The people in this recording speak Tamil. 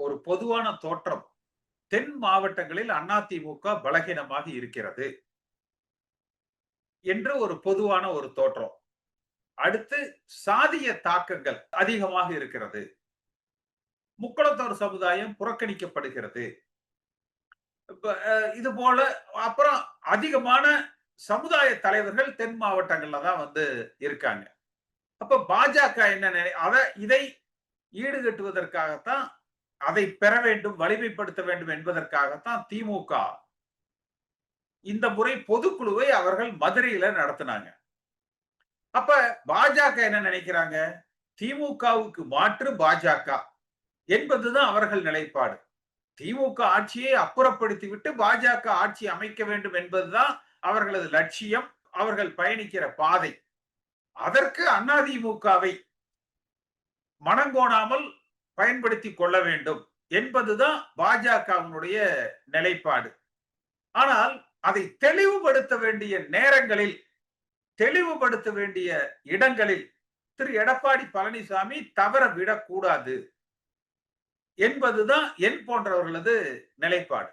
ஒரு பொதுவான தோற்றம். தென் மாவட்டங்களில் அதிமுக பலகீனமாக இருக்கிறது என்று ஒரு பொதுவான ஒரு தோற்றம். அடுத்து சாதிய தாக்கங்கள் அதிகமாக இருக்கிறது. முக்குளத்தோர் சமுதாயம் புறக்கணிக்கப்படுகிறது. இப்ப இது போல அப்புறம் அதிகமான சமுதாய தலைவர்கள் தென் மாவட்டங்கள்ல தான் இருக்காங்க. அப்ப பாஜக என்ன இதை ஈடுகட்டுவதற்காகத்தான், அதை பெற வேண்டும், வலிமைப்படுத்த வேண்டும் என்பதற்காகத்தான் திமுக இந்த முறை பொதுக்குழுவை அவர்கள் மதுரையில நடத்தினாங்க. அப்ப பாஜக என்ன நினைக்கிறாங்க? திமுகவுக்கு மாற்று பாஜக என்பதுதான் அவர்கள் நிலைப்பாடு. திமுக ஆட்சியை அப்புறப்படுத்திவிட்டு பாஜக ஆட்சி அமைக்க வேண்டும் என்பதுதான் அவர்களது லட்சியம், அவர்கள் பயணிக்கிற பாதை. அதற்கு அதிமுகவை மனங்கோணாமல் பயன்படுத்திக் கொள்ள வேண்டும் என்பதுதான் பாஜகவினுடைய நிலைப்பாடு. ஆனால் அதை தெளிவுபடுத்த வேண்டிய நேரங்களில், தெளிவுபடுத்த வேண்டிய இடங்களில் திரு எடப்பாடி பழனிசாமி தவற விடக்கூடாது என்பதுதான் என் போன்றவர்களது நிலைப்பாடு.